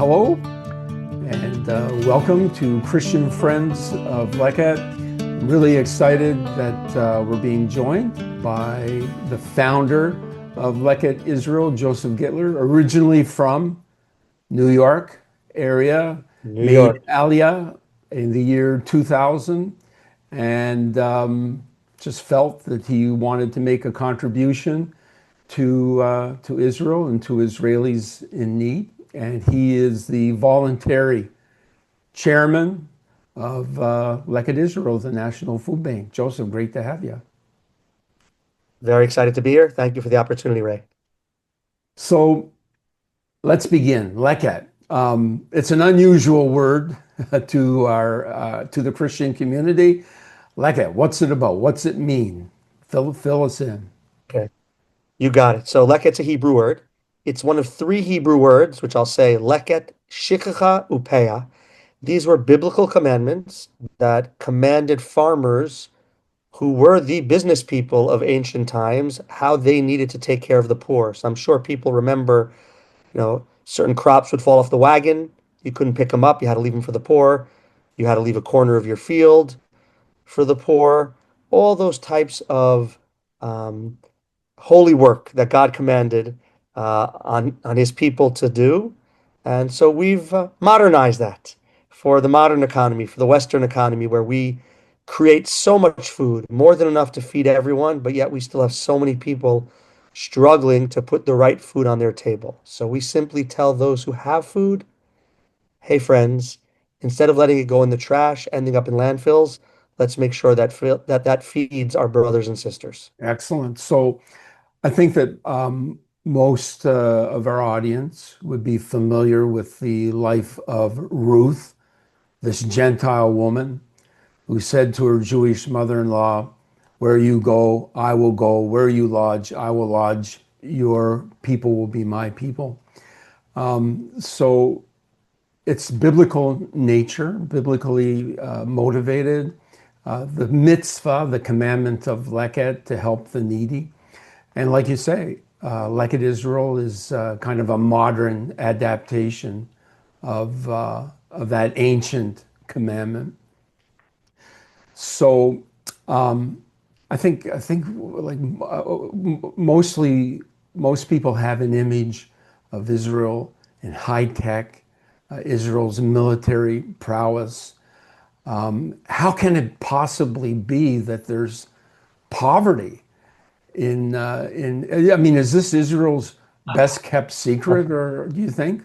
Hello, and welcome to Christian Friends of Leket. I'm really excited that we're being joined by the founder of Leket Israel, Joseph Gitler, originally from New York area, New made York. Aliyah in the year 2000, and just felt that he wanted to make a contribution to Israel and to Israelis in need. And he is the voluntary chairman of Leket Israel, the National Food Bank. Joseph, great to have you. Very excited to be here. Thank you for the opportunity, Ray. So let's begin. Leket. It's an unusual word to the Christian community. Leket, what's it about? What's it mean? Fill us in. Okay. You got it. So leket is a Hebrew word. It's one of three Hebrew words, which I'll say leket, shikacha, upeya. These were biblical commandments that commanded farmers who were the business people of ancient times how they needed to take care of the poor. So I'm sure people remember, certain crops would fall off the wagon. You couldn't pick them up. You had to leave them for the poor. You had to leave a corner of your field for the poor. All those types of um, holy work that God commanded on His people to do, and so we've modernized that for the modern economy, for the Western economy, where we create so much food, more than enough to feed everyone, but yet we still have so many people struggling to put the right food on their table. So we simply tell those who have food, hey friends, instead of letting it go in the trash, ending up in landfills, let's make sure that feeds our brothers and sisters. Excellent. So I think that most of our audience would be familiar with the life of Ruth, this Gentile woman who said to her Jewish mother-in-law, "Where you go, I will go. Where you lodge, I will lodge. Your people will be my people." So it's biblical nature, biblically motivated. The mitzvah, the commandment of Leket to help the needy. And like you say, Leket Israel is kind of a modern adaptation of that ancient commandment. So I think like mostly most people have an image of Israel in high tech, Israel's military prowess. How can it possibly be that there's poverty in? I mean, is this Israel's best kept secret, or do you think?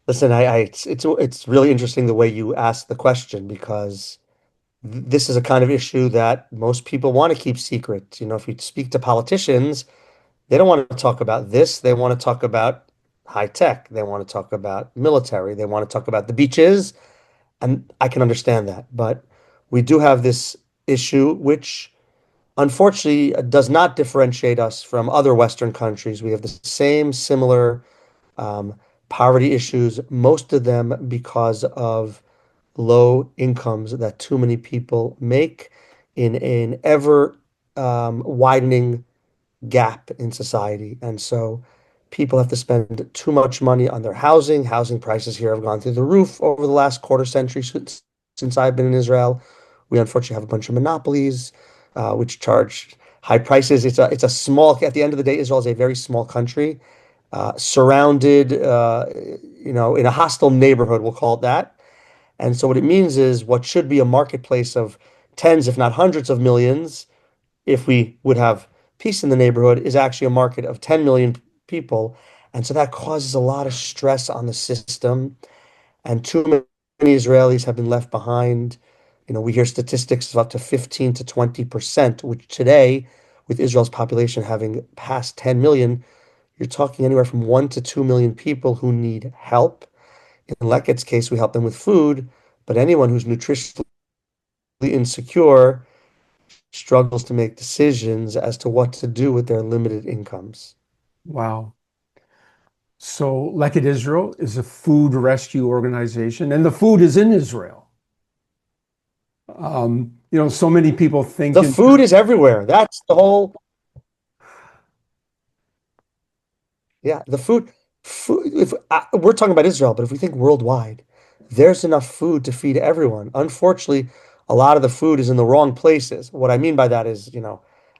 Listen, it's really interesting the way you ask the question because this is a kind of issue that most people want to keep secret. If you speak to politicians, they don't want to talk about this. They want to talk about high tech. They want to talk about military. They want to talk about the beaches, and I can understand that. But we do have this issue, which unfortunately does not differentiate us from other Western countries. We have the same similar um, poverty issues, most of them because of low incomes that too many people make in an ever widening gap in society. And so people have to spend too much money on their housing. Housing prices here have gone through the roof over the last quarter century since I've been in Israel. We unfortunately have a bunch of monopolies, which charge high prices. It's a small, at the end of the day, Israel is a very small country, surrounded, in a hostile neighborhood, we'll call it that. And so what it means is what should be a marketplace of tens, if not hundreds of millions, if we would have peace in the neighborhood, is actually a market of 10 million people. And so that causes a lot of stress on the system. And too many Israelis have been left behind. We hear statistics of up to 15 to 20%, which today, with Israel's population having passed 10 million, you're talking anywhere from 1 to 2 million people who need help. In Leket's case, we help them with food, but anyone who's nutritionally insecure struggles to make decisions as to what to do with their limited incomes. Wow. So Leket Israel is a food rescue organization, and the food is in Israel. So many people think The in food is everywhere. That's the whole, yeah, the food. If we're talking about Israel, but if we think worldwide, there's enough food to feed everyone. Unfortunately, a lot of the food is in the wrong places. What I mean by that is,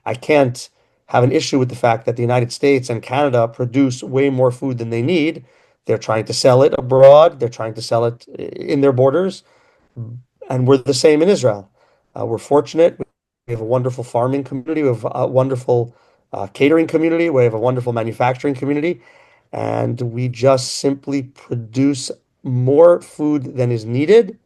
I can't have an issue with the fact that the United States and Canada produce way more food than they need. They're trying to sell it abroad, they're trying to sell it in their borders, and we're the same in Israel. We're fortunate. We have a wonderful farming community. We have a wonderful catering community. We have a wonderful manufacturing community. And we just simply produce more food than is needed,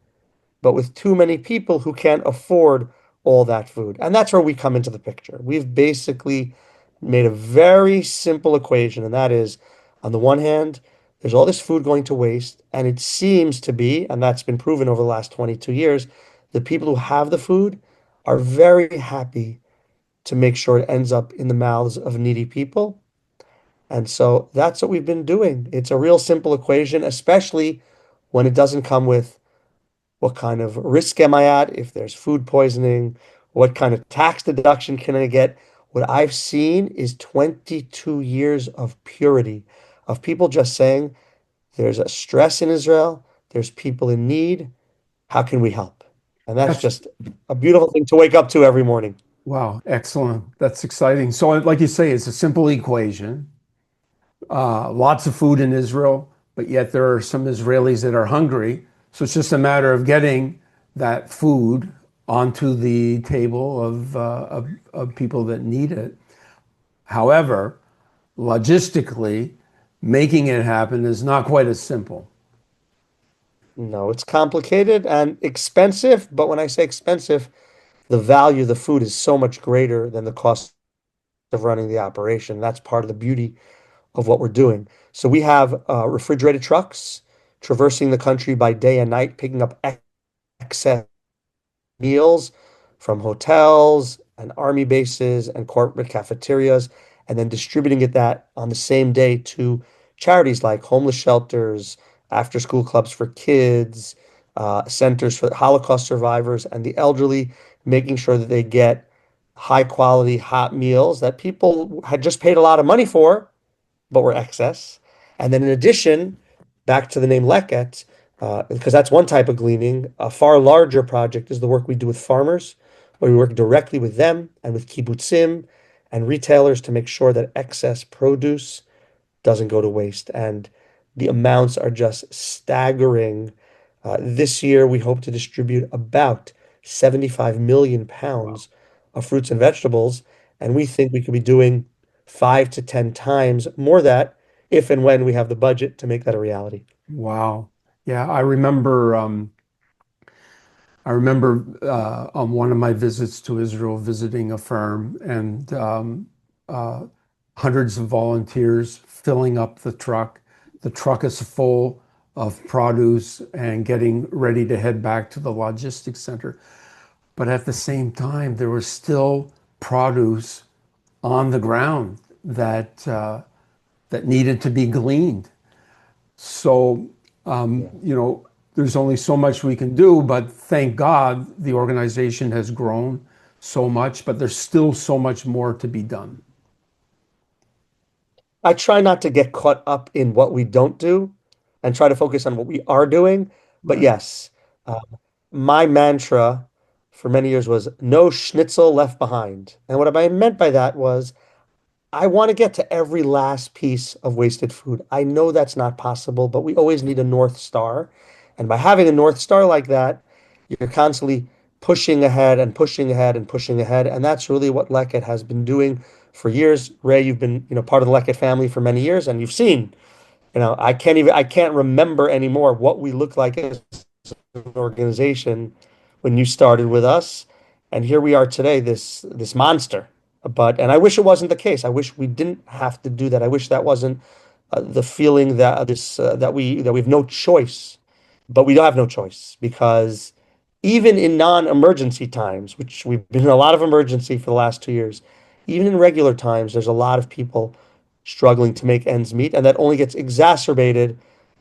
but with too many people who can't afford all that food. And that's where we come into the picture. We've basically made a very simple equation, and that is, on the one hand, there's all this food going to waste, and it seems to be, and that's been proven over the last 22 years, the people who have the food are very happy to make sure it ends up in the mouths of needy people. And so that's what we've been doing. It's a real simple equation, especially when it doesn't come with what kind of risk am I at if there's food poisoning? What kind of tax deduction can I get? What I've seen is 22 years of purity, of people just saying, there's a stress in Israel, there's people in need. How can we help? And that's That's just a beautiful thing to wake up to every morning. wow, excellent. That's exciting. So, like you say, it's a simple equation. Lots of food in Israel, but yet there are some Israelis that are hungry. So it's just a matter of getting that food onto the table of people that need it. However, logistically, making it happen is not quite as simple. No, it's complicated and expensive, but when I say expensive, the value of the food is so much greater than the cost of running the operation. That's part of the beauty of what we're doing. So we have refrigerated trucks traversing the country by day and night, picking up excess meals from hotels and army bases and corporate cafeterias, and then distributing it that on the same day to charities like homeless shelters, after school clubs for kids, centers for Holocaust survivors and the elderly, making sure that they get high quality hot meals that people had just paid a lot of money for but were excess. And then in addition, back to the name Leket, because that's one type of gleaning, a far larger project is the work we do with farmers, where we work directly with them and with kibbutzim and retailers to make sure that excess produce doesn't go to waste. And the amounts are just staggering. This year, we hope to distribute about 75 million Wow. pounds of fruits and vegetables. And we think we could be doing 5 to 10 times more that if and when we have the budget to make that a reality. Wow. Yeah, I remember on one of my visits to Israel, visiting a farm and uh, hundreds of volunteers filling up the truck. The truck is full of produce and getting ready to head back to the logistics center. But at the same time, there was still produce on the ground that needed to be gleaned. So, Yeah. there's only so much we can do, but thank God the organization has grown so much, but there's still so much more to be done. I try not to get caught up in what we don't do and try to focus on what we are doing. But Right. yes, uh, my mantra for many years was no schnitzel left behind. And what I meant by that was I want to get to every last piece of wasted food. I know that's not possible, but we always need a North Star. And by having a North Star like that, you're constantly pushing ahead and pushing ahead and pushing ahead. And that's really what Leket has been doing for years. Ray, you've been, part of the Leket family for many years, and you've seen, I can't remember anymore what we look like as an organization when you started with us, and here we are today, this monster. And I wish it wasn't the case. I wish we didn't have to do that. I wish that wasn't the feeling that this that we have no choice, but we don't have no choice because even in non-emergency times, which we've been in a lot of emergency for the last 2 years, even in regular times, there's a lot of people struggling to make ends meet, and that only gets exacerbated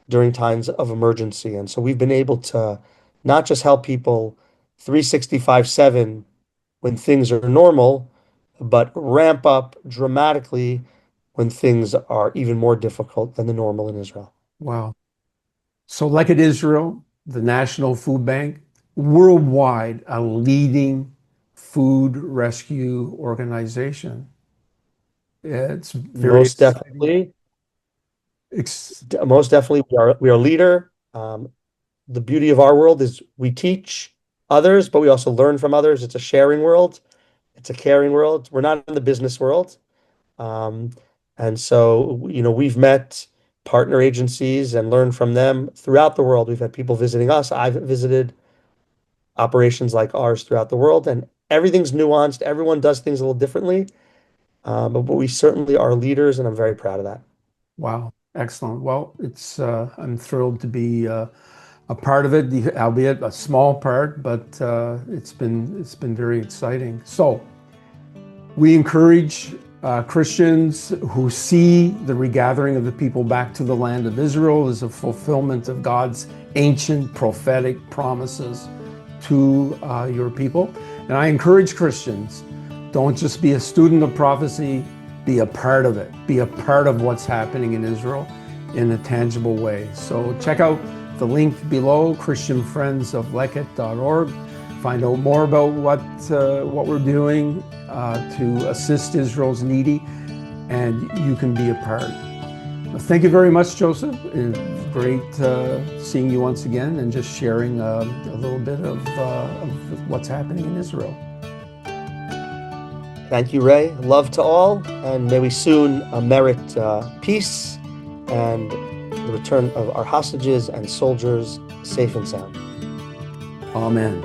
during times of emergency. And so we've been able to not just help people 365/7 when things are normal, but ramp up dramatically when things are even more difficult than the normal in Israel. Wow. So Leket Israel, the National Food Bank, worldwide a leading food rescue organization. It's very Most exciting. definitely, Ex most definitely, we are a leader. The beauty of our world is we teach others, but we also learn from others. It's a sharing world. It's a caring world. We're not in the business world. Um, and so, we've met partner agencies and learned from them throughout the world. We've had people visiting us. I've visited operations like ours throughout the world, and everything's nuanced. Everyone does things a little differently. But we certainly are leaders, and I'm very proud of that. Wow, excellent. Well, it's I'm thrilled to be a part of it, albeit a small part, but it's been very exciting. So we encourage Christians who see the regathering of the people back to the land of Israel as a fulfillment of God's ancient prophetic promises to your people. And I encourage Christians, don't just be a student of prophecy, be a part of it. Be a part of what's happening in Israel in a tangible way. So check out the link below, christianfriendsofleket.org. Find out more about what we're doing to assist Israel's needy, and you can be a part. Thank you very much, Joseph. It's great seeing you once again and just sharing a little bit of what's happening in Israel. Thank you, Ray. Love to all, and may we soon merit peace and the return of our hostages and soldiers safe and sound. Amen.